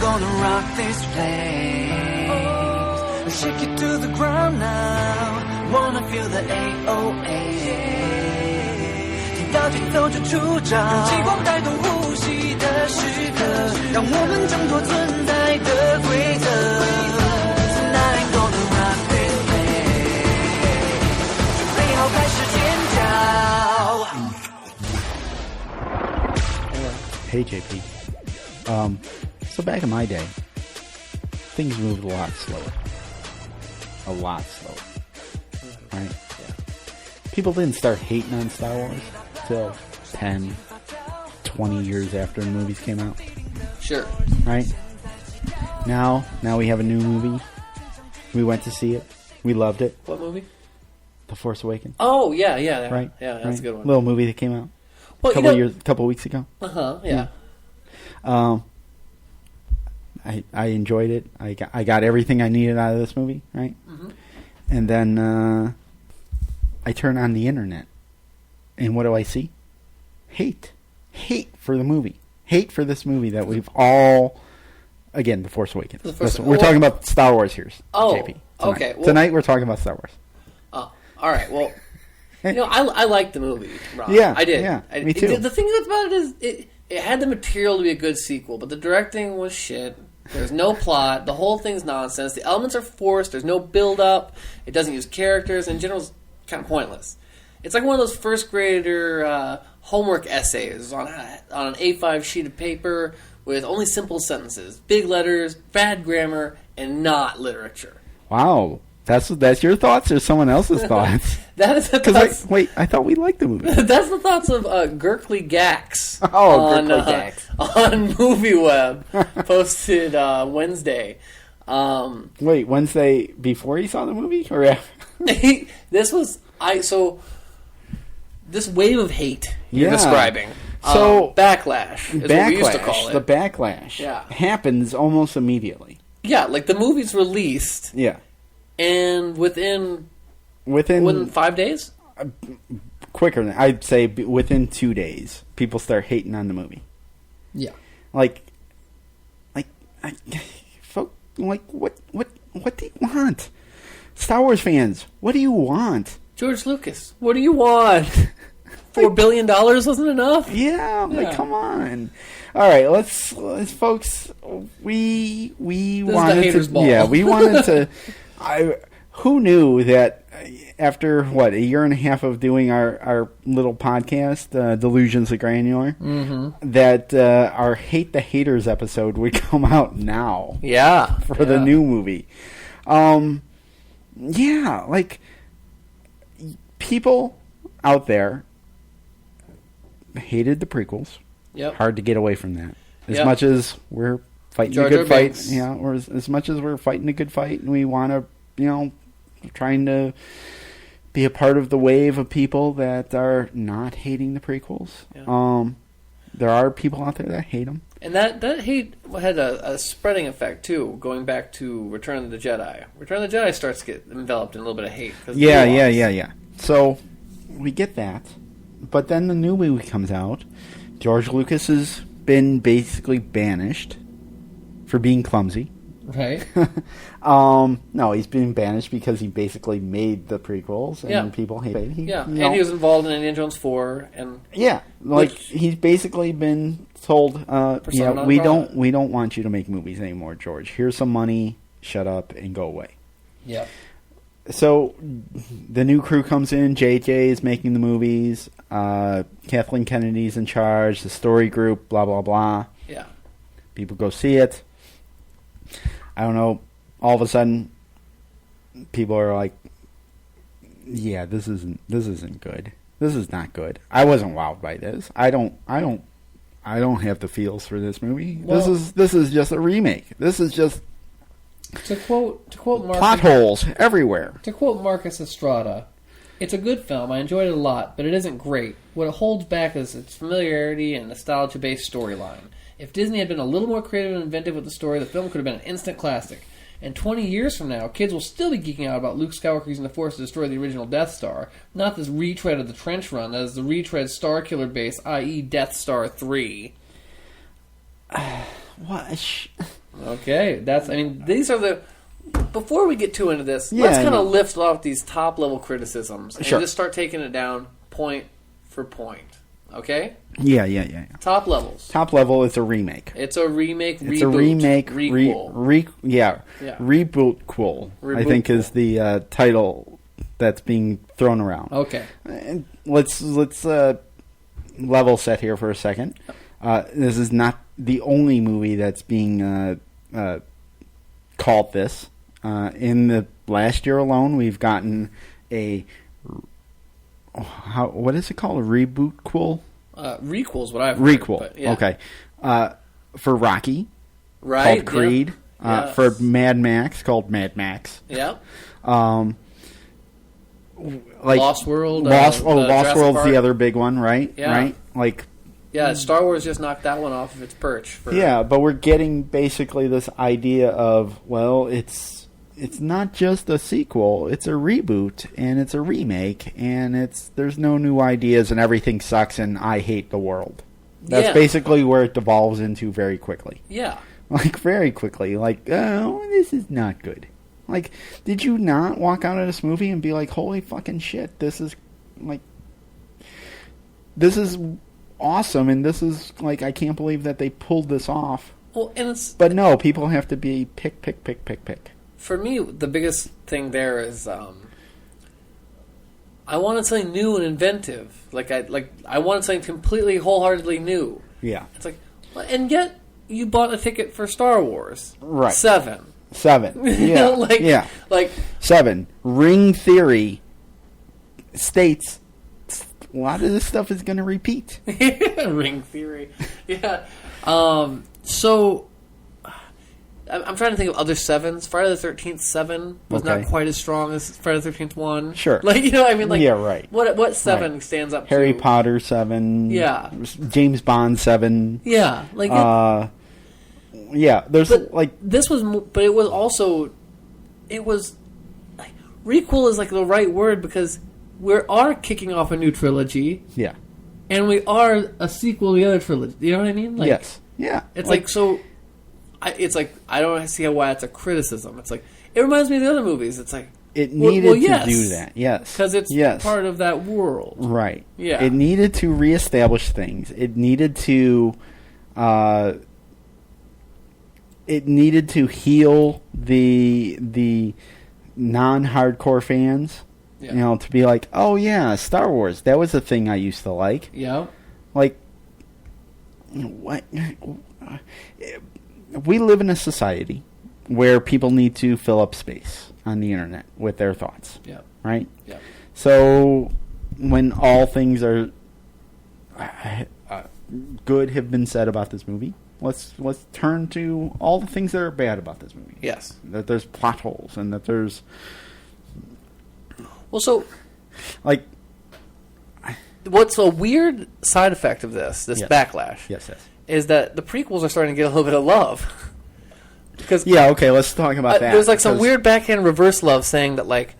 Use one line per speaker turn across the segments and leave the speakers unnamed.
gonna rock this place. Shake it to the ground now. Wanna feel the AOA. 听到节奏就出招，让激光带动呼吸的时刻，让我们挣脱存在的规则。Tonight I'm gonna rock this place. 准备好开始尖叫。
Hey JP. So back in my day, things moved a lot slower. A lot slower. Right?
Yeah.
People didn't start hating on Star Wars till 10, 20 years after the movies came out.
Sure.
Right? Now we have a new movie. We went to see it. We loved it.
What movie?
The Force Awakens.
Oh, yeah.
Right?
Yeah, that's
right?
a good one.
Little movie that came out
Well,
couple weeks ago.
Yeah.
I enjoyed it. I got everything I needed out of this movie, right?
Mm-hmm.
And then I turn on the internet, and what do I see? Hate for the movie. Hate for this movie that we've all, again, The Force Awakens. We're talking about Star Wars here, JP. Tonight.
Okay. Well,
tonight we're talking about Star Wars.
Oh, all right. Well, I liked the movie, Ron.
Yeah,
I did.
Yeah, me too.
The thing about it is it had the material to be a good sequel, but the directing was shit. There's no plot. The whole thing's nonsense. The elements are forced. There's no build-up. It doesn't use characters. In general, it's kind of pointless. It's like one of those first-grader homework essays on an A5 sheet of paper with only simple sentences, big letters, bad grammar, and not literature.
Wow. That's your thoughts or someone else's thoughts?
That is the thoughts.
I thought we liked the movie.
That's the thoughts of Gerkley Gax.
Gerkley Gax.
On MovieWeb, posted Wednesday.
Wait, Wednesday before he saw the movie? Or after?
This wave of hate you're describing.
So
backlash is what we used to call it.
The backlash happens almost immediately.
Yeah, like the movie's released.
Yeah.
And within 5 days?
Quicker than I'd say within 2 days, people start hating on the movie.
Yeah.
What do you want? Star Wars fans, what do you want?
George Lucas, what do you want? $4 billion wasn't enough?
Yeah, come on. All right, let's folks. We wanted to.
Ball.
Yeah, we wanted to. Who knew that after a year and a half of doing our little podcast, Delusions of Granular, that our Hate the Haters episode would come out now.
Yeah,
for the new movie. People out there hated the prequels.
Yep.
Hard to get away from that. As much as we're fighting a good fight, or as much as we're fighting a good fight, and we want to, trying to be a part of the wave of people that are not hating the prequels. Yeah. There are people out there that hate them.
And that hate had a spreading effect, too, going back to Return of the Jedi. Return of the Jedi starts to get enveloped in a little bit of hate.
Yeah. So, we get that. But then the new movie comes out. George Lucas has been basically banished for being clumsy.
Right.
No, he's been banished because he basically made the prequels and people hate it.
And he was involved in Indiana Jones 4 and
he's basically been told, we don't want you to make movies anymore, George. Here's some money, shut up and go away.
Yeah.
So the new crew comes in, JJ is making the movies, Kathleen Kennedy's in charge, the story group, blah blah blah.
Yeah.
People go see it. I don't know. All of a sudden, people are like, "Yeah, this isn't good. This is not good. I wasn't wowed by this. I don't have the feels for this movie. Well, this is just a remake. This is just
to quote Marcus,
plot holes everywhere."
To quote Marcus Estrada, "It's a good film. I enjoyed it a lot, but it isn't great. What it holds back is its familiarity and nostalgia-based storyline. If Disney had been a little more creative and inventive with the story, the film could have been an instant classic. And 20 years from now, kids will still be geeking out about Luke Skywalker using the Force to destroy the original Death Star, not this retread of the trench run that is the retread Star Killer base, i.e. Death Star 3.
What?
Okay, these are the... Before we get too into this,
Yeah,
let's kind
yeah.
of lift off these top-level criticisms and
Sure.
just start taking it down point for point. Okay?
Yeah.
Top levels.
Top level is a remake.
It's a remake, reboot,
It's a remake,
requel.
reboot-quel, I think is the title that's being thrown around.
Okay.
And let's level set here for a second. This is not the only movie that's being called this. In the last year alone, we've gotten a what is it called? A reboot-quel?
Requel is what I've heard.
Requel.
But, yeah.
Okay. For Rocky,
Right.
called Creed.
Yeah. Yes.
For Mad Max, called Mad Max.
Yeah.
Like
Lost World.
Lost
Jurassic
World's
Park.
the other big one, right?
Yeah.
Right? Like,
Yeah, Star Wars just knocked that one off of its perch.
yeah, but we're getting basically this idea of, well, it's not just a sequel, it's a reboot and it's a remake and there's no new ideas and everything sucks and I hate the world. That's basically where it devolves into very quickly.
Yeah.
Like, very quickly. Like, oh, this is not good. Like, did you not walk out of this movie and be like, holy fucking shit, this is awesome, and this is, like, I can't believe that they pulled this off.
Well, and it's...
But no, people have to be pick.
For me, the biggest thing there is I wanted something new and inventive. I wanted something completely, wholeheartedly new.
Yeah.
It's like, and yet you bought a ticket for Star Wars.
Right.
7.
Yeah. Yeah.
Like
7. Ring theory states a lot of this stuff is going to repeat.
Ring theory. Yeah. So I'm trying to think of other 7s. Friday the 13th 7 was not quite as strong as Friday the 13th 1.
Sure.
Like, you know, I mean, like,
yeah, right.
What 7 stands up
Harry
to?
Potter 7.
Yeah.
James Bond 7.
Yeah. Like,
yeah, there's, like...
This was... But it was also... It was... Like, requel is, like, the right word because we are kicking off a new trilogy.
Yeah.
And we are a sequel to the other trilogy. You know what I mean? Like,
yes. Yeah.
It's like so... it's like, I don't see why it's a criticism. It's like, it reminds me of the other movies. It's like...
It needed to do that, yes.
Because it's part of that world.
Right.
Yeah.
It needed to reestablish things. It needed to... it needed to heal the non-hardcore fans.
Yeah.
You know, to be like, oh yeah, Star Wars, that was a thing I used to like.
Yeah.
Like, what? We live in a society where people need to fill up space on the internet with their thoughts.
Yeah.
Right?
Yeah.
So, when all things are good have been said about this movie, let's turn to all the things that are bad about this movie.
Yes.
That there's plot holes and that there's...
Well, so...
Like...
What's a weird side effect of this
yes.
backlash,
yes,
is that the prequels are starting to get a little bit of love. Because
yeah, okay, let's talk about that.
There's like some weird backhand reverse love saying that, like,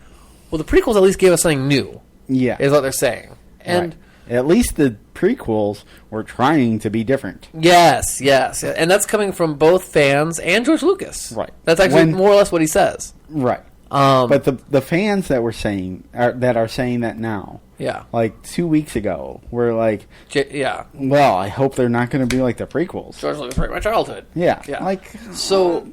well, the prequels at least gave us something new.
Yeah.
Is what they're saying. And
right. At least the prequels were trying to be different.
Yes. And that's coming from both fans and George Lucas.
Right.
That's actually more or less what he says.
Right. But the fans that were saying that are saying that now,
yeah,
like 2 weeks ago, were like,
yeah.
Well, I hope they're not going to be like the prequels.
George Lucas right my childhood.
Yeah.
Like so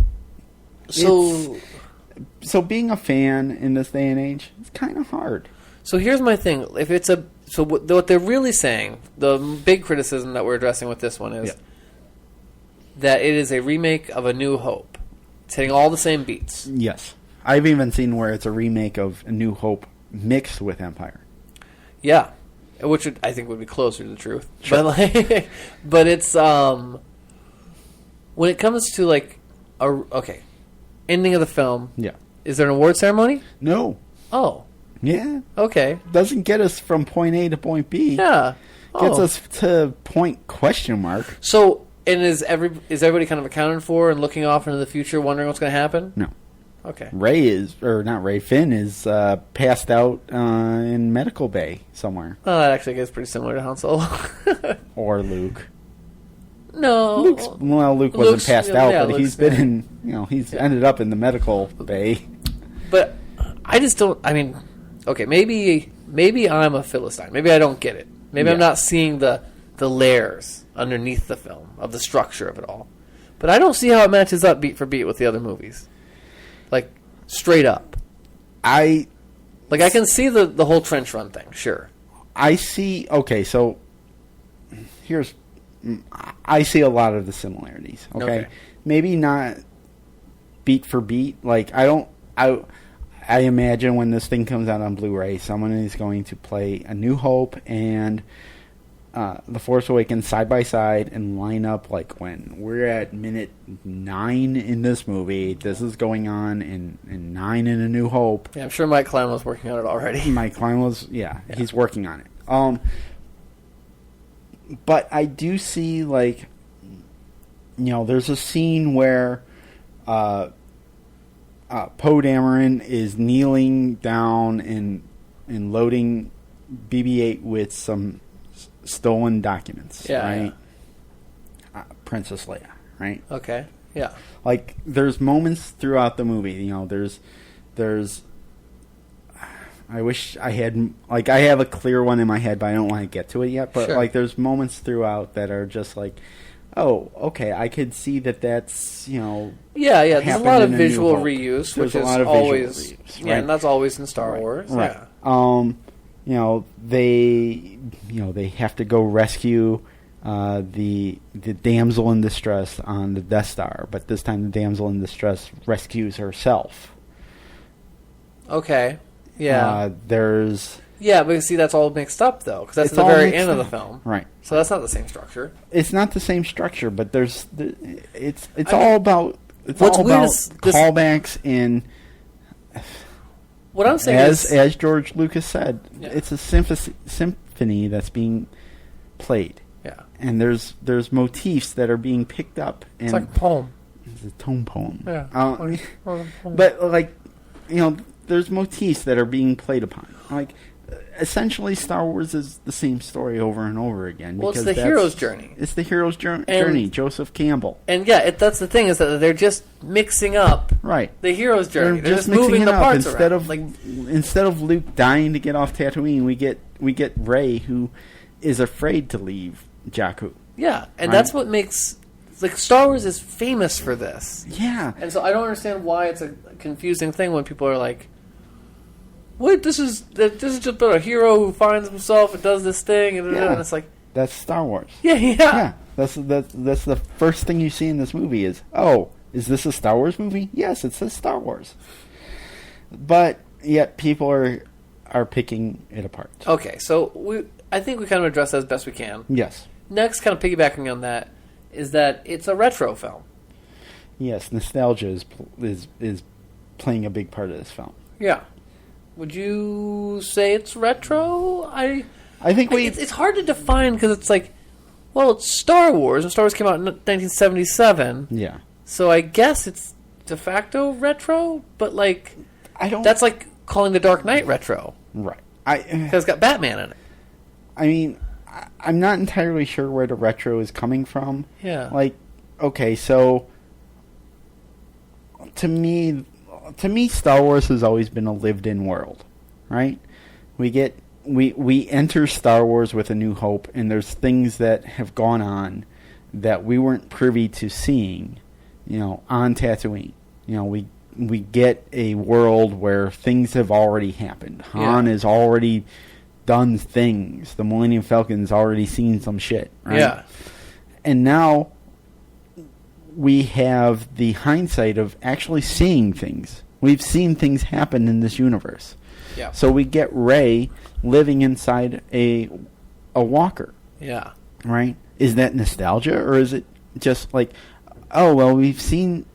being a fan in this day and age, it's kind of hard.
So here's my thing: if it's what they're really saying, the big criticism that we're addressing with this one is that it is a remake of A New Hope. It's hitting all the same beats.
Yes. I've even seen where it's a remake of A New Hope mixed with Empire.
Yeah, which I think would be closer to the truth.
Sure.
But but it's when it comes to like ending of the film.
Yeah.
Is there an award ceremony?
No.
Oh.
Yeah.
Okay.
Doesn't get us from point A to point B.
Yeah.
Gets us to point question mark.
So, and is everybody kind of accounted for and looking off into the future, wondering what's going to happen?
No.
Okay.
Finn is passed out in medical bay somewhere.
Oh, that actually gets pretty similar to Han Solo.
Or Luke.
No.
Luke wasn't
Luke's-
passed out,
yeah,
but he's
Luke's-
been
yeah.
in, he's ended up in the medical bay.
But I just don't. I mean, okay, maybe I'm a Philistine. Maybe I don't get it. Maybe I'm
Yeah.
not seeing the layers underneath the film of the structure of it all. But I don't see how it matches up beat for beat with the other movies. Like straight up. I can see the whole trench run thing. Sure.
I see. Okay, so I see a lot of the similarities. Okay, maybe not beat for beat. Like I imagine when this thing comes out on Blu-ray, someone is going to play A New Hope and The Force Awakens side by side and line up like when we're at minute 9 in this movie. This is going on in 9 in A New Hope.
Yeah, I'm sure Mike Klein was working on it already.
Mike Klein was, he's working on it. But I do see, like, there's a scene where Poe Dameron is kneeling down and loading BB-8 with some stolen documents, right? Yeah. Princess Leia, right?
Okay, yeah.
Like, there's moments throughout the movie, there's I wish I had, like, I have a clear one in my head, but I don't want to get to it yet. But, like, there's moments throughout that are just like, oh, okay, I could see that's,
Yeah, there's a lot of visual reuse, which is always,
reuse,
yeah, and that's always in Star Wars.
Right.
Yeah.
They have to go rescue the damsel in distress on the Death Star, but this time the damsel in distress rescues herself.
Okay. Yeah. But see, that's all mixed up though, because that's at the very end of the film,
right?
So that's not the same structure.
It's not the same structure, but it's all about callbacks and.
What I'm saying
as George Lucas said, it's a symphony that's being played.
Yeah,
and there's motifs that are being picked up. And
it's like a poem.
It's a tone poem.
Yeah,
but like, there's motifs that are being played upon. Like, essentially, Star Wars is the same story over and over again.
Well, it's the hero's journey.
It's the hero's journey. Joseph Campbell.
And that's the thing, is that they're just mixing up the hero's journey. They're just moving the parts around.
Instead of Luke dying to get off Tatooine, we get Rey, who is afraid to leave Jakku.
Yeah, and that's what makes, like, Star Wars is famous for this.
Yeah,
and so I don't understand why it's a confusing thing when people are like, "Wait, this is just about a hero who finds himself and does this thing," and it's like,
that's Star Wars.
Yeah.
That's the first thing you see in this movie is, oh, is this a Star Wars movie? Yes, it says Star Wars. But yet people are picking it apart.
Okay, so I think we kind of addressed that as best we can.
Yes.
Next, kind of piggybacking on that, is that it's a retro film.
Yes, nostalgia is playing a big part of this film.
Yeah. Would you say it's retro? I think it's hard to define, because it's like, well, it's Star Wars, and Star Wars came out in 1977.
Yeah.
So I guess it's de facto retro, but like, that's like calling The Dark Knight retro.
Right.
Because it's got Batman in it.
I mean, I'm not entirely sure where the retro is coming from.
Yeah.
Like, okay, so to me, Star Wars has always been a lived-in world, right? We enter Star Wars with A New Hope, and there's things that have gone on that we weren't privy to seeing, on Tatooine. We get a world where things have already happened. Han has already done things. The Millennium Falcon's already seen some shit, right?
Yeah.
And now we have the hindsight of actually seeing things. We've seen things happen in this universe.
Yeah.
So we get Rey living inside a walker.
Yeah.
Right? Is that nostalgia, or is it just like, oh well, we've seen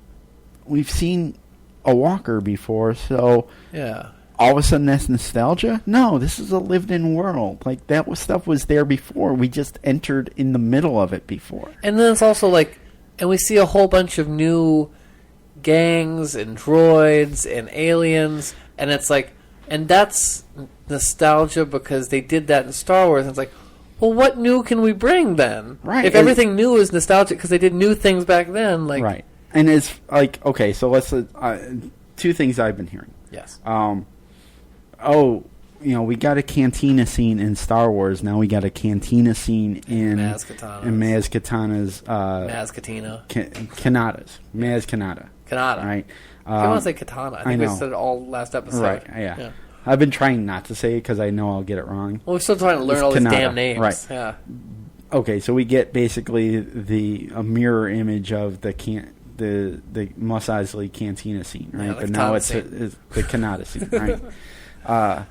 a walker before, so all of a sudden that's nostalgia? No, this is a lived-in world. Like, stuff was there before. We just entered in the middle of it before.
And then it's also like, and we see a whole bunch of new gangs and droids and aliens, and it's like, and that's nostalgia because they did that in Star Wars. And it's like, well, what new can we bring then?
Right.
If everything new is nostalgic because they did new things back then, like
right. And it's like, okay, so let's two things I've been hearing.
Yes.
We got a cantina scene in Star Wars. Now we got a cantina scene in Maz Kanata's Kanata's Maz Kanata.
Kanata.
Right.
I want to say katana. I think we said it all last episode.
Right. Yeah. I've been trying not to say it because I know I'll get it wrong.
Well, we're still trying to learn all these damn names.
Right.
Yeah.
Okay, so we get basically a mirror image of the Mos Eisley Cantina scene, right?
Yeah,
but now it's the Kanata scene, right?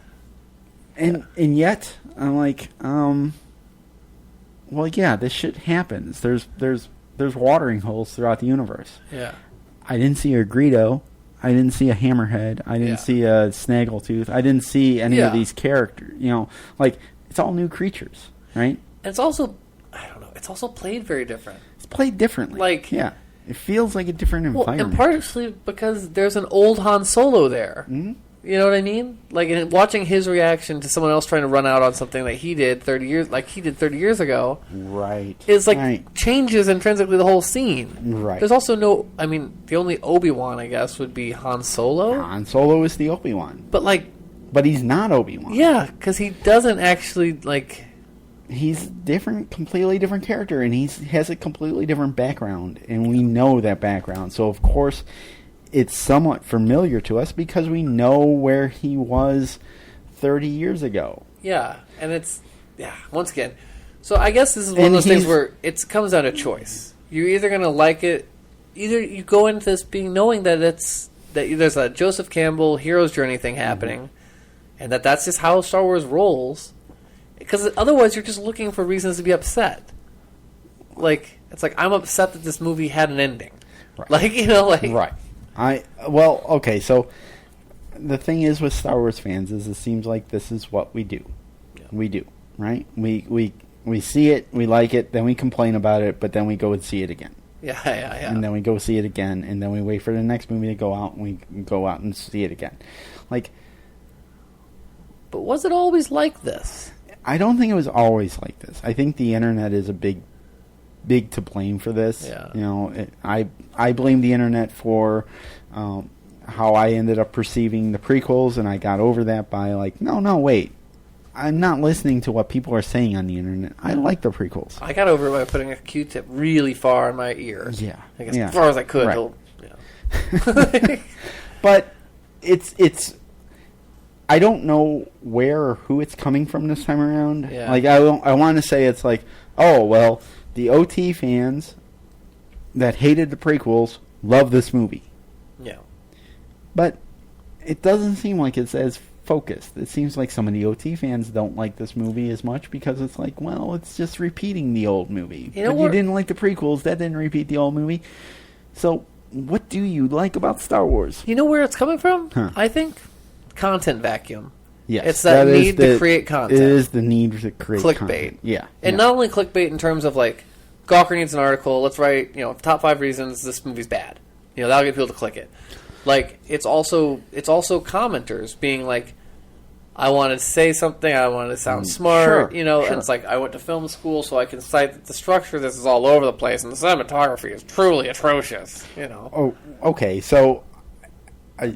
And yet I'm like, well, yeah, this shit happens. There's watering holes throughout the universe.
Yeah.
I didn't see a Greedo. I didn't see a Hammerhead. I didn't see a Snaggletooth. I didn't see any of these characters. Like, it's all new creatures, right?
And it's also, I don't know, it's also played very different.
It's played differently.
Like,
yeah. It feels like a different environment.
And partially because there's an old Han Solo there. Mm-hmm. You know what I mean? Like, watching his reaction to someone else trying to run out on something that he did 30 years ago.
Right.
Is changes intrinsically the whole scene.
Right.
There's also the only Obi-Wan, I guess, would be Han Solo.
Han Solo is the Obi-Wan.
But
he's not Obi-Wan.
Yeah, because he doesn't actually,
he's different, completely different character, and he has a completely different background, and we know that background. So, of course, it's somewhat familiar to us because we know where he was 30 years ago.
Yeah, and once again. So I guess this is one of those things where it comes down to choice. You're either going to like it, either you go into this knowing that there's a Joseph Campbell hero's journey thing happening, and that's just how Star Wars rolls. Because otherwise you're just looking for reasons to be upset. It's like, I'm upset that this movie had an ending.
Right. Right. Okay, so the thing is with Star Wars fans is it seems like this is what we do. Yeah. We do, right? We see it, we like it, then we complain about it, but then we go and see it again.
Yeah.
And then we go see it again, and then we wait for the next movie to go out, and we go out and see it again. But
was it always like this?
I don't think it was always like this. I think the internet is a big to blame for this.
Yeah.
I blame the internet for how I ended up perceiving the prequels, and I got over that by no, wait. I'm not listening to what people are saying on the internet. I like the prequels.
I got over it by putting a Q-tip really far in my ear.
Yeah.
I guess as far as I could.
Right. But it's I don't know where or who it's coming from this time around.
Yeah.
I want to say it's the OT fans that hated the prequels love this movie.
Yeah.
But it doesn't seem like it's as focused. It seems like some of the OT fans don't like this movie as much because it's it's just repeating the old movie. You didn't like the prequels, that didn't repeat the old movie. So, what do you like about Star Wars?
You know where it's coming from? Huh. I think content vacuum.
Yes.
It's that need to create content.
It is the need to create
clickbait.
Content. Yeah.
And not only clickbait in terms of Gawker needs an article, let's write, top 5 reasons this movie's bad. That'll get people to click it. It's also commenters being I wanted to say something, I wanted to sound smart,
sure.
And it's I went to film school so I can cite that the structure of this is all over the place and the cinematography is truly atrocious,
Oh, okay, so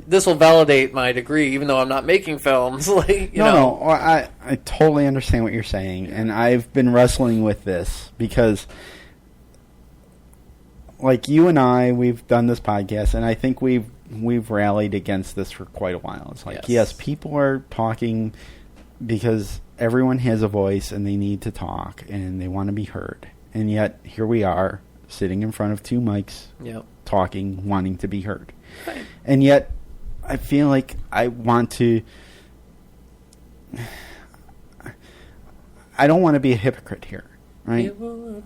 this will validate my degree, even though I'm not making films.
No, I totally understand what you're saying, and I've been wrestling with this because, you and I, we've done this podcast, and I think we've rallied against this for quite a while. It's yes, people are talking because everyone has a voice, and they need to talk, and they want to be heard, and yet here we are sitting in front of 2 mics, talking, wanting to be heard. Right. And yet, I feel like I want to. I don't want to be a hypocrite here, right? I don't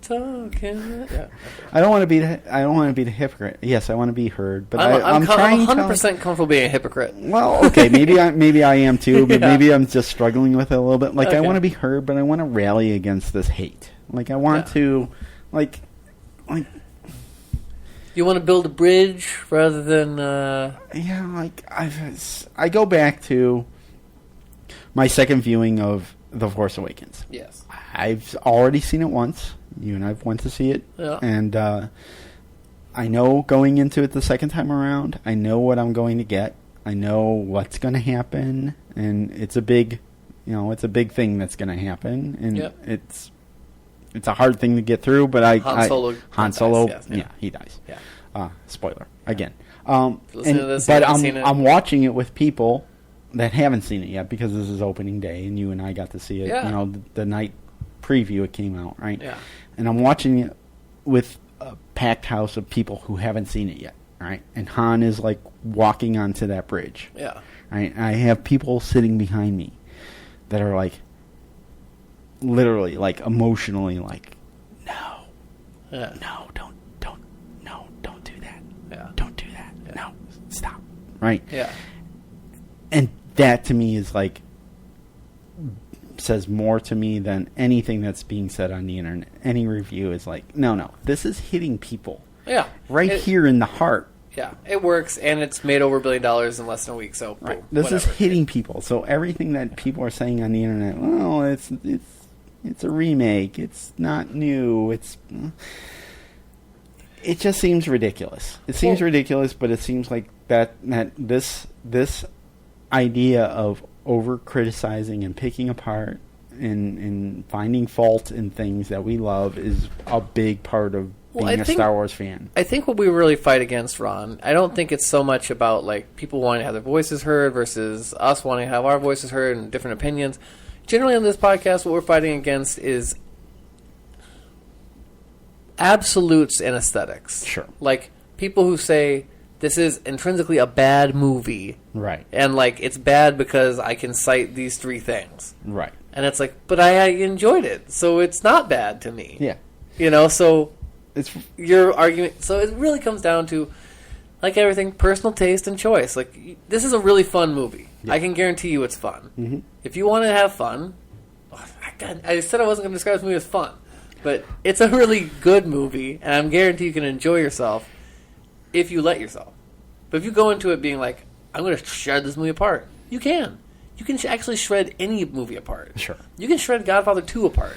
want to be. I don't want to be the hypocrite. Yes, I want to be heard, but I'm trying.
100% comfortable being a hypocrite.
Well, okay, maybe I am too, but maybe I'm just struggling with it a little bit. I want to be heard, but I want to rally against this hate. I want to,
You want to build a bridge rather than...
I go back to my second viewing of The Force Awakens.
Yes.
I've already seen it once. You and I went to see it.
Yeah.
And I know going into it the second time around, I know what I'm going to get. I know what's going to happen. And it's a big, it's a big thing that's going to happen. And it's a hard thing to get through, but Han Solo,
dies,
he dies.
Yeah.
Spoiler, again.
But
I'm watching it with people that haven't seen it yet because this is opening day, and you and I got to see it.
Yeah.
The night preview it came out, right?
Yeah.
And I'm watching it with a packed house of people who haven't seen it yet, right? And Han is like walking onto that bridge.
Yeah.
Right. And I have people sitting behind me that are like, literally, like emotionally, like, no, don't do that.
Yeah.
Don't do that. Yeah. No, stop. Right.
Yeah.
And that to me is like says more to me than anything that's being said on the internet. Any review is like, no, this is hitting people.
Yeah.
Here in the heart.
Yeah, it works, and it's made over $1 billion in less than a week. So
right.
Boom,
this
whatever.
is hitting people. So everything that people are saying on the internet, well, it's a remake. It's not new. It just seems ridiculous. It seems ridiculous, but it seems like that this idea of over criticizing and picking apart and finding fault in things that we love is a big part of being a Star Wars fan.
I think what we really fight against, Ron, I don't think it's so much about like people wanting to have their voices heard versus us wanting to have our voices heard and different opinions. Generally on this podcast, what we're fighting against is absolutes and aesthetics.
Sure.
Like people who say this is intrinsically a bad movie.
Right.
And like it's bad because I can cite these 3 things.
Right.
And it's like, but I enjoyed it, so it's not bad to me.
Yeah.
So
it's
your argument. So it really comes down to, like everything, personal taste and choice. Like this is a really fun movie. Yeah. I can guarantee you it's fun.
Mm-hmm.
If you want to have fun, I said I wasn't going to describe this movie as fun, but it's a really good movie, and I'm guarantee you can enjoy yourself if you let yourself. But if you go into it being like, I'm going to shred this movie apart, you can. You can actually shred any movie apart.
Sure.
You can shred Godfather 2 apart.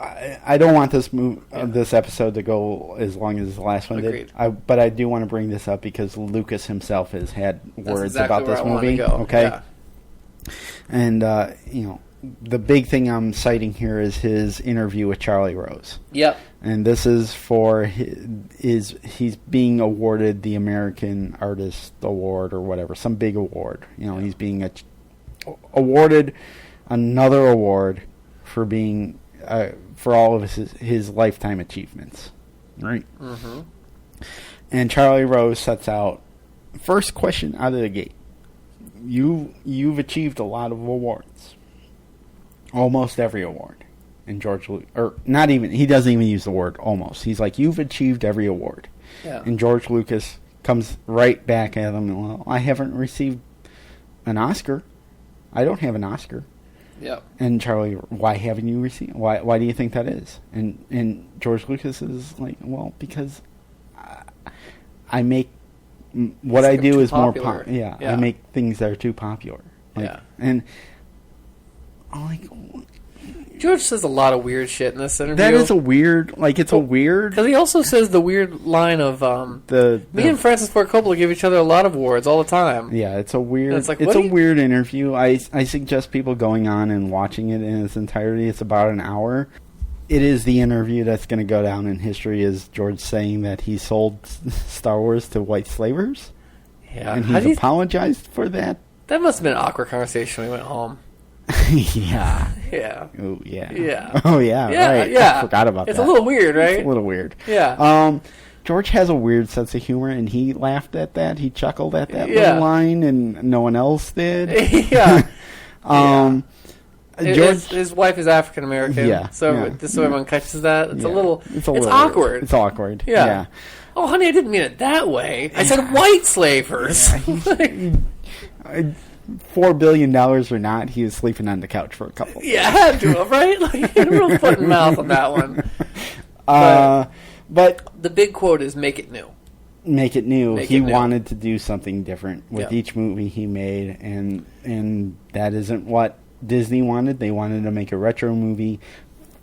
I don't want this episode to go as long as the last one
Agreed.
did. But I do want to bring this up because Lucas himself has had words about this movie.
Okay.
Yeah. And the big thing I'm citing here is his interview with Charlie Rose.
Yep.
And this is for he's being awarded the American Artist Award or whatever, some big award. He's being awarded another award for being for all of his lifetime achievements, right?
Mm-hmm.
And Charlie Rose sets out, first question out of the gate. You've achieved a lot of awards, almost every award. And George Lucas, or not even, he doesn't even use the word almost. He's like, you've achieved every award.
Yeah.
And George Lucas comes right back at him. Well, I haven't received an Oscar. I don't have an Oscar.
Yeah.
And Charlie, why haven't you received? Why do you think that is? And George Lucas is like, well, because I make what I do is more popular. Yeah, I make things that are too popular. And I'm like,
George says a lot of weird shit in this interview.
That is a weird, it's a weird...
Because he also says the weird line of, me and Francis Ford Coppola give each other a lot of awards all the time.
Yeah, it's a weird... weird interview. I suggest people going on and watching it in its entirety. It's about an hour. It is the interview that's going to go down in history as George saying that he sold Star Wars to white slavers.
Yeah.
And he's apologized for that.
That must have been an awkward conversation when we went home.
Yeah.
Yeah.
Oh, yeah.
Yeah.
Oh, yeah. Right.
Yeah.
I forgot about that.
It's a little weird, right?
It's a little weird.
Yeah.
George has a weird sense of humor, and he laughed at that. He chuckled at that little line, and no one else did.
Yeah.
George,
his wife is African American.
Yeah.
So everyone catches that. It's it's awkward.
It's awkward.
Yeah. Oh, honey, I didn't mean it that way. I said white slavers.
$4 billion or not, he was sleeping on the couch for a couple.
Yeah, I had to have, right? Like, real foot and mouth on that one.
But
the big quote is, make it new.
Make it new. He wanted to do something different with each movie he made, and that isn't what Disney wanted. They wanted to make a retro movie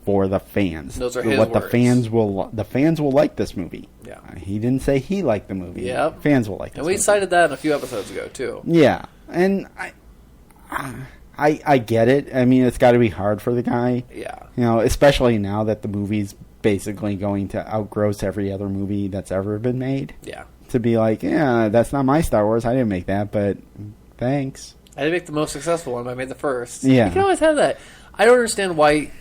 for the fans.
Those are his
what
words.
the fans will like this movie.
Yeah.
He didn't say he liked the movie.
Yep.
Fans will like this
And we
movie.
cited that a few episodes ago, too.
Yeah. And I get it. I mean, it's got to be hard for the guy.
Yeah.
You know, especially now that the movie's basically going to outgross every other movie that's ever been made.
Yeah.
To be like, yeah, that's not my Star Wars. I didn't make that, but thanks.
I didn't make the most successful one, but I made the first.
Yeah.
You can always have that. I don't understand why.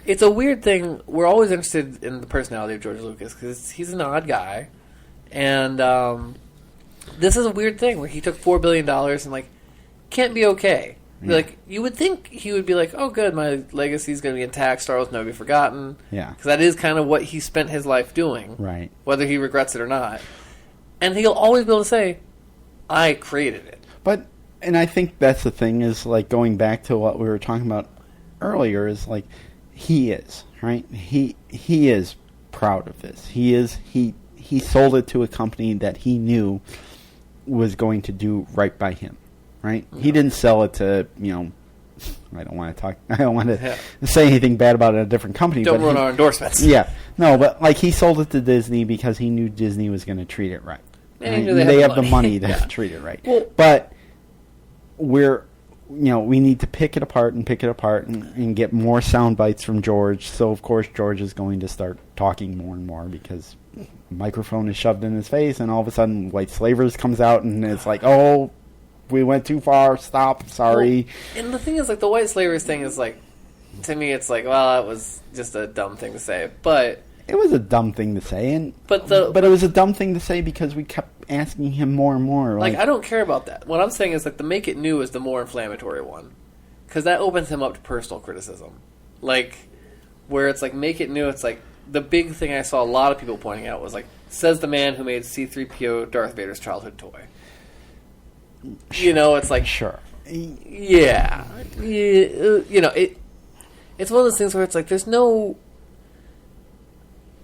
It's a weird thing. We're always interested in the personality of George Lucas because he's an odd guy. And this is a weird thing where he took $4 billion and, like, can't be okay.
Yeah.
Like, you would think he would be like, oh, good, my legacy's going to be intact. Star Wars will never be forgotten.
Yeah.
Because that is kind of what he spent his life doing.
Right.
Whether he regrets it or not. And he'll always be able to say, I created it.
But, and I think that's the thing is, like, going back to what we were talking about earlier is, like, he is, right? He is proud of this. He sold it to a company that he knew was going to do right by him, right? Mm-hmm. He didn't sell it to, you know, I don't want to say anything bad about a different company.
Don't ruin our endorsements.
Yeah. No, but, like, he sold it to Disney because he knew Disney was going to treat it right.
And
right?
he knew
they have the
money
to treat it right.
Well,
but we need to pick it apart and get more sound bites from George. So, of course, George is going to start talking more and more because the microphone is shoved in his face, and all of a sudden White Slavers comes out, and it's like, oh, we went too far, stop, sorry.
Well, and the thing is, like, the White Slavers thing is, like, to me, it's like, well, that was just a dumb thing to say, but...
It was a dumb thing to say, but it was a dumb thing to say because we kept asking him more and more.
Like, I don't care about that. What I'm saying is, like, the make it new is the more inflammatory one. Because that opens him up to personal criticism. Like, where it's like, make it new, it's like, the big thing I saw a lot of people pointing out was, like, says the man who made C-3PO Darth Vader's childhood toy. You know, it's like...
Sure.
Yeah. You know, it's one of those things where it's like, there's no...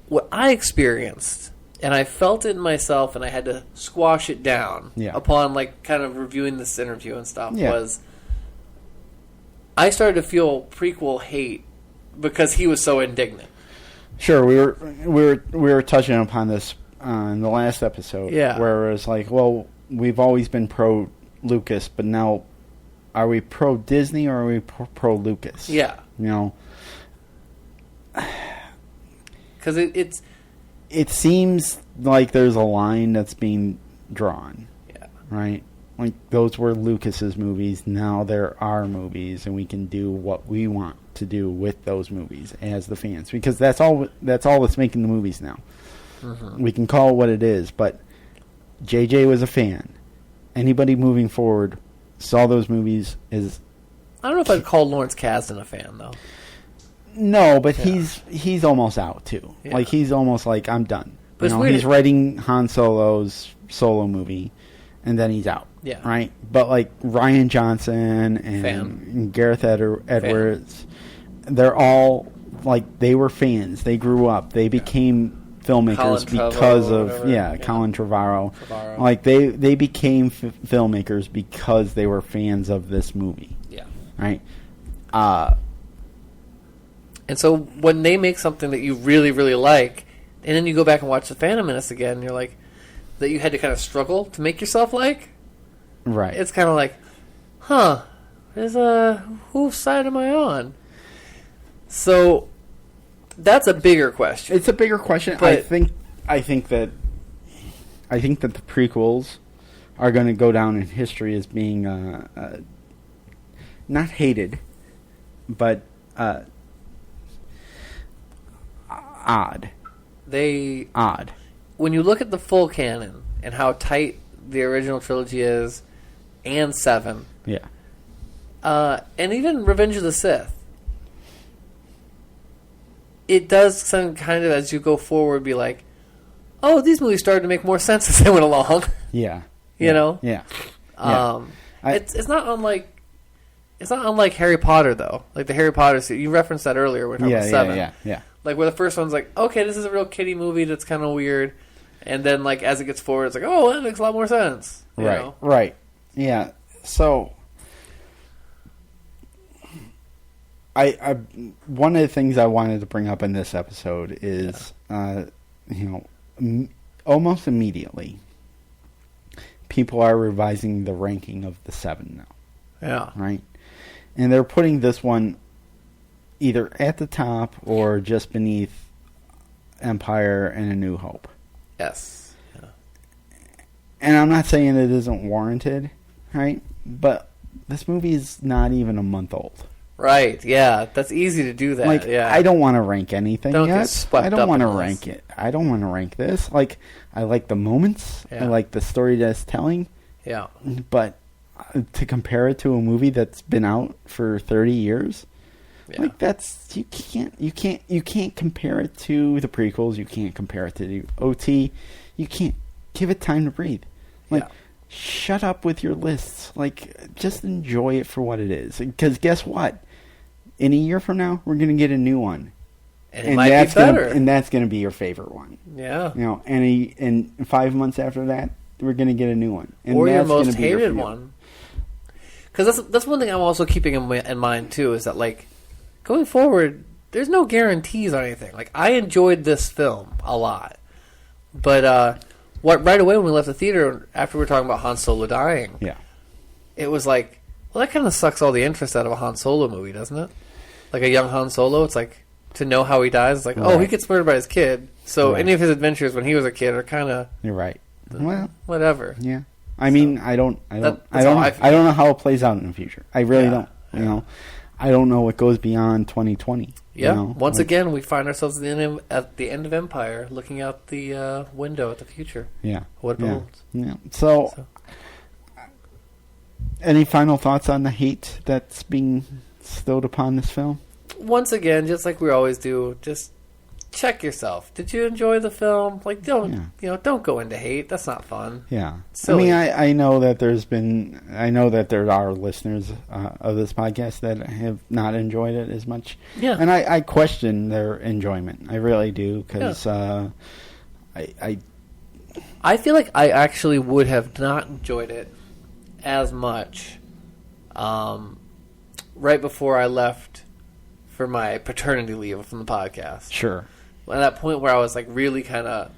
What I experienced, and I felt it in myself, and I had to squash it down upon, like, kind of reviewing this interview and stuff, was I started to feel prequel hate because he was so indignant.
Sure, we were touching upon this in the last episode, where it was like, well, we've always been pro Lucas, but now are we pro Disney or are we pro Lucas?
Yeah,
you know.
Because
it seems like there's a line that's being drawn. Yeah. Right? Like, those were Lucas's movies. Now there are movies, and we can do what we want to do with those movies as the fans. Because that's all that's making the movies now. Mm-hmm. We can call it what it is, but JJ was a fan. Anybody moving forward saw those movies as...
I don't know if I'd call Lawrence Kasdan a fan, though.
No, but he's almost out too. Yeah. Like, he's almost like, I'm done.
But
he's writing Han Solo's solo movie, and then he's out. Yeah. Right? But, like, Rian Johnson and Gareth Edwards, they're all, like, they were fans. They grew up. They became filmmakers because of Colin Trevorrow. Like, they became filmmakers because they were fans of this movie.
Yeah.
Right?
And so when they make something that you really, really like, and then you go back and watch The Phantom Menace again, and you're like, that you had to kind of struggle to make yourself like,
right? It's
kind of like, whose side am I on? So that's a bigger question.
It's a bigger question. But I think that the prequels are going to go down in history as being not hated, but odd. Odd.
When you look at the full canon and how tight the original trilogy is, and 7, and even Revenge of the Sith, it does some kind of, as you go forward, be like, oh, these movies started to make more sense as they went along.
Yeah.
You know?
Yeah.
It's not unlike Harry Potter, though. Like the Harry Potter series. You referenced that earlier when we were talking about 7.
Yeah.
Like, where the first one's like, okay, this is a real kiddie movie that's kind of weird. And then, like, as it gets forward, it's like, oh, that makes a lot more sense. You know?
Right. Yeah. So, I one of the things I wanted to bring up in this episode is, almost immediately, people are revising the ranking of the 7 now.
Yeah.
Right? And they're putting this one either at the top or just beneath Empire and A New Hope.
Yes. Yeah.
And I'm not saying it isn't warranted, right? But this movie is not even a month old.
Right, yeah. That's easy to do that.
Like,
yeah.
I don't want to rank anything
Don't
yet.
get swept
I don't
up
want to
in this.
rank it. I don't want to rank this. Like, I like the moments.
Yeah.
I like the story that it's telling.
Yeah.
But to compare it to a movie that's been out for 30 years, like that's you can't compare it to the prequels. You can't compare it to the OT. You can't give it time to breathe. Like, shut up with your lists. Like, just enjoy it for what it is. Because guess what? In a year from now, we're going to get a new one.
And it might be better.
And that's going to be your favorite one.
Yeah.
And 5 months after that, we're going to get a new one. And
or your
that's
most
gonna be your
hated
feel.
one. Because that's one thing I'm also keeping in mind, too, is that, like, going forward, there's no guarantees on anything. Like, I enjoyed this film a lot. But right away when we left the theater, after we were talking about Han Solo dying, it was like, well, that kind of sucks all the interest out of a Han Solo movie, doesn't it? Like a young Han Solo, it's like, to know how he dies, it's like, oh, he gets murdered by his kid. So any of his adventures when he was a kid are kind of...
You're right. Well,
whatever.
Yeah. I mean, I don't know how it plays out in the future. I really don't. You know, I don't know what goes beyond 2020.
Yeah.
You know?
Once again, we find ourselves at the end of Empire, looking out the window at the future.
Yeah.
What it holds.
Yeah. So, any final thoughts on the hate that's being stowed upon this film?
Once again, just like we always do, just check yourself. Did you enjoy the film? Like, don't go into hate. That's not fun.
Yeah.
Silly.
I mean, I know that I know that there are listeners of this podcast that have not enjoyed it as much.
Yeah.
And I question their enjoyment. I really do, because
I feel like I actually would have not enjoyed it as much right before I left for my paternity leave from the podcast.
Sure.
At that point where I was like really kind of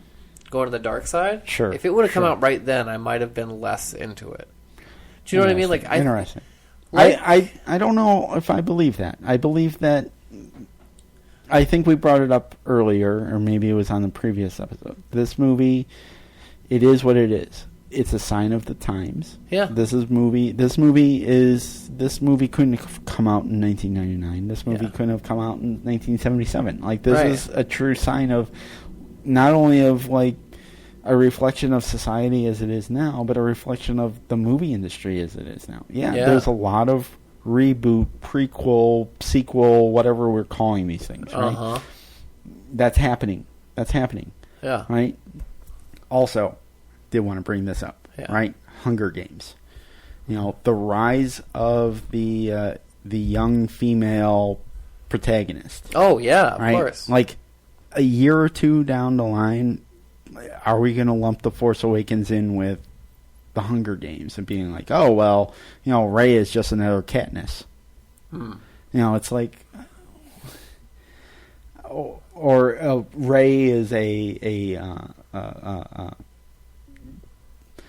going to the dark side.
Sure.
If it would have come out right then, I might have been less into it. Do you know what I mean? Like,
interesting. I don't know if I believe that. I believe that. I think we brought it up earlier, or maybe it was on the previous episode. This movie, it is what it is. It's a sign of the times.
Yeah.
This movie couldn't have come out in 1999. This movie couldn't have come out in 1977. Like, this is a true sign of not only of like a reflection of society as it is now, but a reflection of the movie industry as it is now. Yeah. There's a lot of reboot, prequel, sequel, whatever we're calling these things, right?
Uh-huh.
That's happening.
Yeah.
Right? Also, did want to bring this up, right? Hunger Games. You know, the rise of the young female protagonist.
Oh, yeah, of
right?
course.
Like, a year or two down the line, are we going to lump The Force Awakens in with the Hunger Games and being like, oh, well, you know, Rey is just another Katniss. You know, it's like... Or Rey is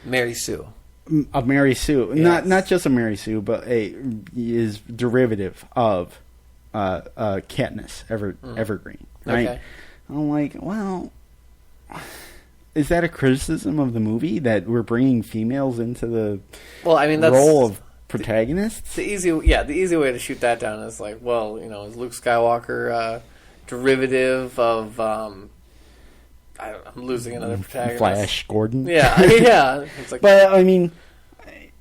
Mary Sue.
A Mary Sue.
Yes.
Not just a Mary Sue, but is derivative of Katniss Evergreen. Right? Okay. I'm like, well, is that a criticism of the movie that we're bringing females into the role of protagonists?
The easy way to shoot that down is like, well, you know, is Luke Skywalker derivative of I'm losing another protagonist.
Flash Gordon.
Yeah. It's like,
but I mean,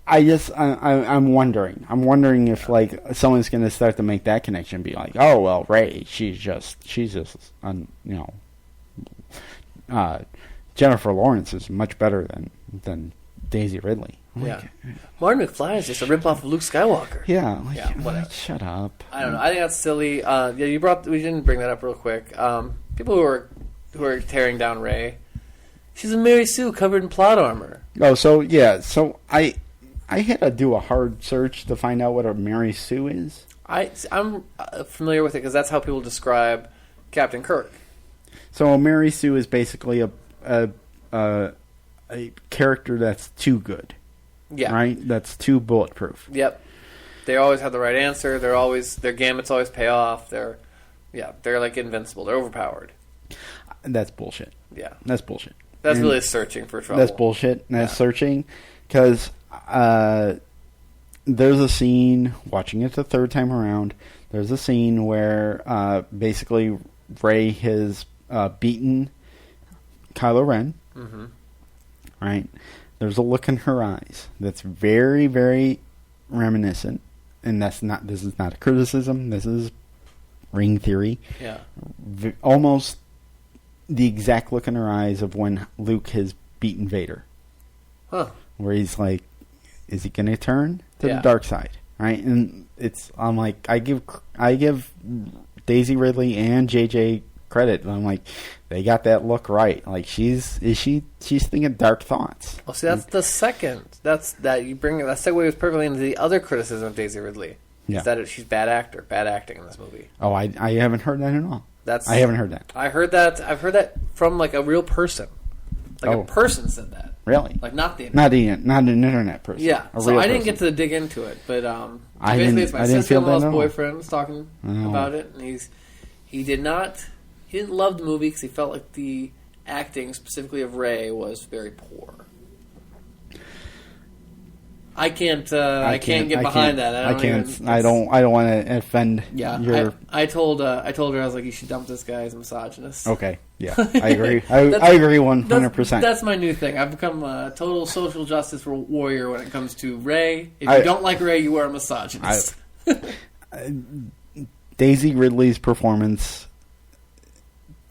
I'm wondering. I'm wondering if like someone's going to start to make that connection, and be like, oh well, Rey, she's just Jennifer Lawrence is much better than Daisy Ridley.
Martin McFly is just a ripoff of Luke Skywalker.
Whatever. Shut up.
I don't know. I think that's silly. We didn't bring that up real quick. People who are tearing down Rey. She's a Mary Sue covered in plot armor.
Oh, so I had to do a hard search to find out what a Mary Sue is.
I'm familiar with it because that's how people describe Captain Kirk.
So Mary Sue is basically a character that's too good.
Yeah.
Right? That's too bulletproof.
Yep. They always have the right answer. Their gambits always pay off. They're like invincible. They're overpowered.
That's bullshit.
Yeah.
That's bullshit.
That's really searching for trouble.
That's bullshit. That's searching. Because there's a scene, watching it the third time around, there's a scene where basically Rey has beaten Kylo Ren. Mm-hmm. Right? There's a look in her eyes that's very, very reminiscent. And this is not a criticism. This is ring theory.
Yeah.
Almost the exact look in her eyes of when Luke has beaten Vader.
Huh.
Where he's like, is he going to turn to the dark side? Right? And I'm like, I give Daisy Ridley and JJ credit. And I'm like, they got that look right. Like she's thinking dark thoughts.
Well, see, that's the second. That segues perfectly into the other criticism of Daisy Ridley.
Yeah.
Is that she's bad acting in this movie.
Oh, I haven't heard that at all. I haven't heard that.
I've heard that from like a real person. Like a person said that.
Really?
Like not an
internet person.
Yeah. So I didn't get to dig into it, but basically it's my sister-in-law's boyfriend was talking about it, and he didn't love the movie because he felt like the acting specifically of Rey was very poor. I can't get behind that.
I don't want to offend.
Yeah, I told her, I was like, you should dump this guy as a misogynist.
Okay, yeah, I agree. I agree 100%.
That's my new thing. I've become a total social justice warrior when it comes to Rey. If you don't like Rey, you are a misogynist.
Daisy Ridley's performance,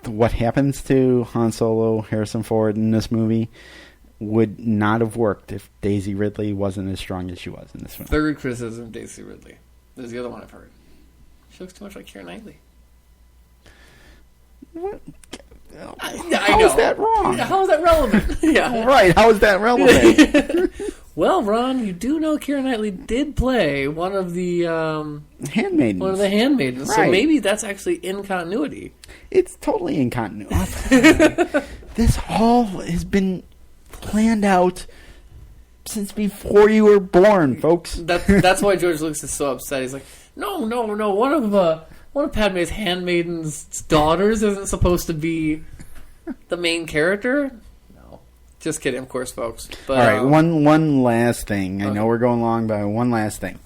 what happens to Han Solo, Harrison Ford in this movie, would not have worked if Daisy Ridley wasn't as strong as she was in this film.
Third criticism of Daisy Ridley. This is the other one I've heard. She looks too much like Keira Knightley.
What?
How
is that wrong?
How is that relevant? Yeah.
Right, how is that relevant?
Well, Ron, you do know Keira Knightley did play one of the
handmaidens.
One of the handmaidens.
Right.
So maybe that's actually in continuity.
It's totally in continuity. This all has been planned out since before you were born, folks.
That's why George Lucas is so upset. He's like, no. One of Padme's handmaiden's daughters isn't supposed to be the main character. No, just kidding, of course, folks. But,
all right, one last thing. I know we're going long, but one last thing.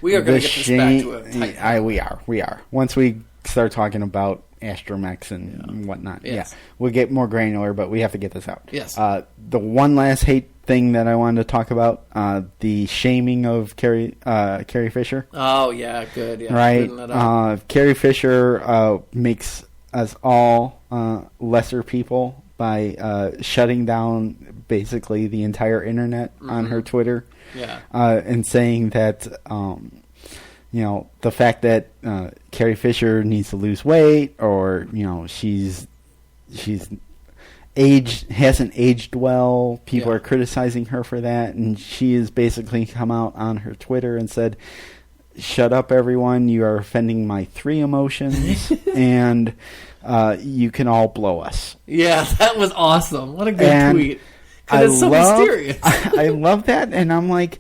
We are going to get this back to a tight
we are. Once we start talking about astromechs and whatnot.
Yes.
Yeah, we'll get more granular, but we have to get this out.
Yes.
The one last hate thing that I wanted to talk about, the shaming of Carrie Fisher.
Oh, yeah, good. Yeah,
right? Carrie Fisher makes us all lesser people by shutting down basically the entire internet on her Twitter.
Yeah.
And saying that... the fact that Carrie Fisher needs to lose weight, or she's hasn't aged well. People are criticizing her for that, and she has basically come out on her Twitter and said, "Shut up, everyone! You are offending my 3 emotions, and you can all blow us." Yeah,
that was awesome. What a good tweet! Because it's so mysterious.
I love that, and I'm like.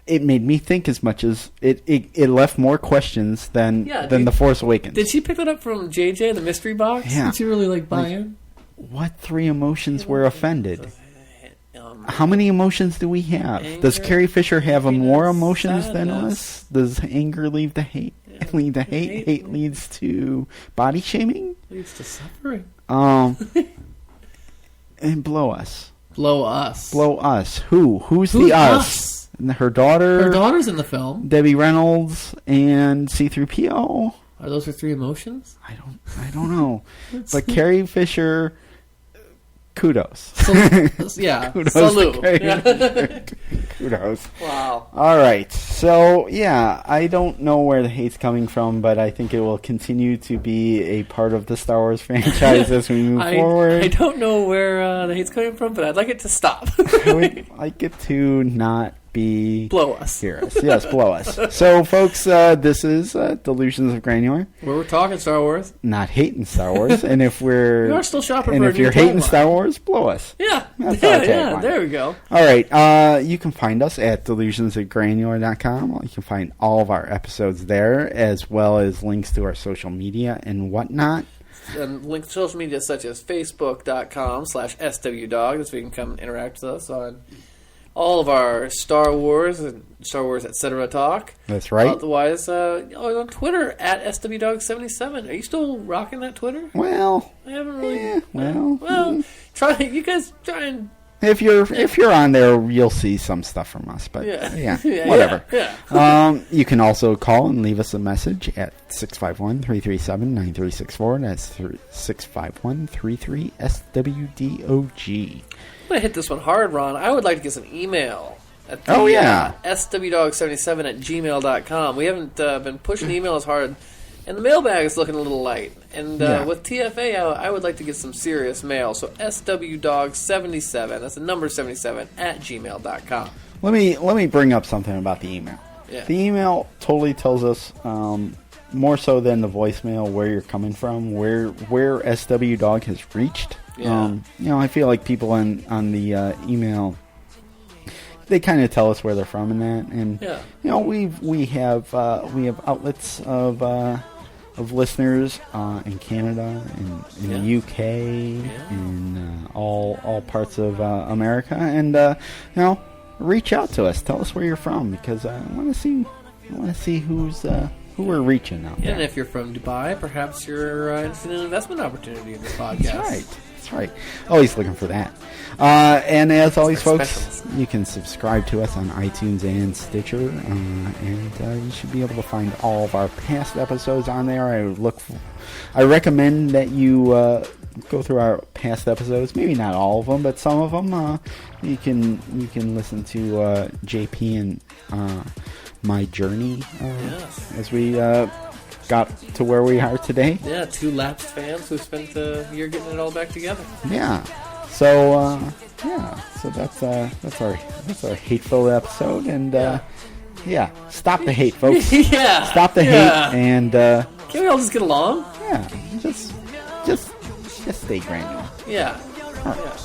It made me think as much as it left more questions than The Force Awakens.
Did she pick that up from JJ, the mystery box?
Yeah.
Did she really buy in?
What 3 emotions were offended? How many emotions do we have? Anger, does Carrie Fisher have more emotions than us? Does anger lead to hate? Yeah. Lead to hate? Hate leads to body shaming?
Leads to suffering.
And blow us.
Blow us.
Blow us. Who's the us? Her daughter.
Her daughter's in the film.
Debbie Reynolds and C-3PO.
Are those her 3 emotions?
I don't know. But Carrie Fisher, kudos.
Yeah.
Kudos.
Salute.
Kudos.
Wow.
All right. So, yeah, I don't know where the hate's coming from, but I think it will continue to be a part of the Star Wars franchise as we move forward.
I don't know where the hate's coming from, but I'd like it to stop.
I would like it to not
Blow us.
Hear us. Yes, blow us. So, folks, this is Delusions of Granular.
Where we're talking Star Wars.
Not hating Star Wars. And if we
are still shopping for a
if
new
you're hating
timeline.
Star Wars, blow us.
Yeah.
That's our
Yeah,
tagline.
there we go.
All right. You can find us at delusionsofgranular.com. You can find all of our episodes there, as well as links to our social media and whatnot.
And link to social media such as facebook.com/swdog. That's where you can come and interact with us on all of our Star Wars and Star Wars etc. talk.
That's right.
Otherwise, on Twitter at SWDog77. Are you still rocking that Twitter?
Well,
I haven't really.
yeah, well,
You guys try and.
if you're on there, you'll see some stuff from us. But yeah, whatever.
Yeah.
You can also call and leave us a message at 651-337-9364. That's 651-33-SWDOG.
I'm going to hit this one hard, Ron. I would like to get some email at the, swdog77@gmail.com. We haven't been pushing email as hard, and the mailbag is looking a little light. And with TFA out, I would like to get some serious mail. So swdog77, that's the number 77, @gmail.com.
Let me bring up something about the email.
Yeah.
The email totally tells us, more so than the voicemail, where you're coming from, where SW Dog has reached.
Yeah.
I feel like people on the email, they kind of tell us where they're from and that, and we have outlets of listeners in Canada, in the UK, in all parts of America, and reach out to us. Tell us where you're from, because I want to see who we're reaching out there.
And if you're from Dubai, perhaps you're interested in an investment opportunity in this podcast.
That's right. Always looking for that. And as always, folks,
specials.
you can subscribe to us on iTunes and Stitcher, and you should be able to find all of our past episodes on there. I recommend that you go through our past episodes. Maybe not all of them, but some of them. You can listen to JP and my journey as we got to where we are today.
Yeah, two lapsed fans who spent the year getting it all back together.
Yeah. So that's our hateful episode, and stop the hate, folks. Stop the hate, and
can we all just get along?
Yeah, just stay granular.
Yeah.
All right.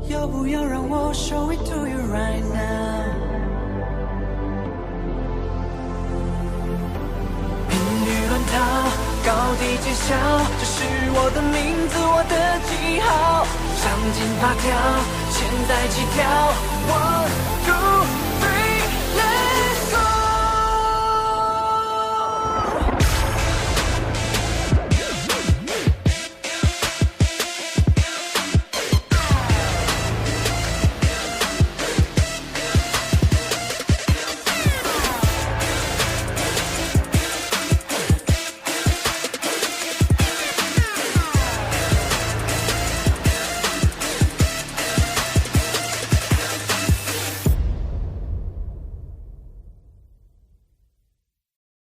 要不要让我 show it to you right now？ 频率乱套，高低揭晓，这是我的名字，我的记号，上紧发条，现在起跳，1, 2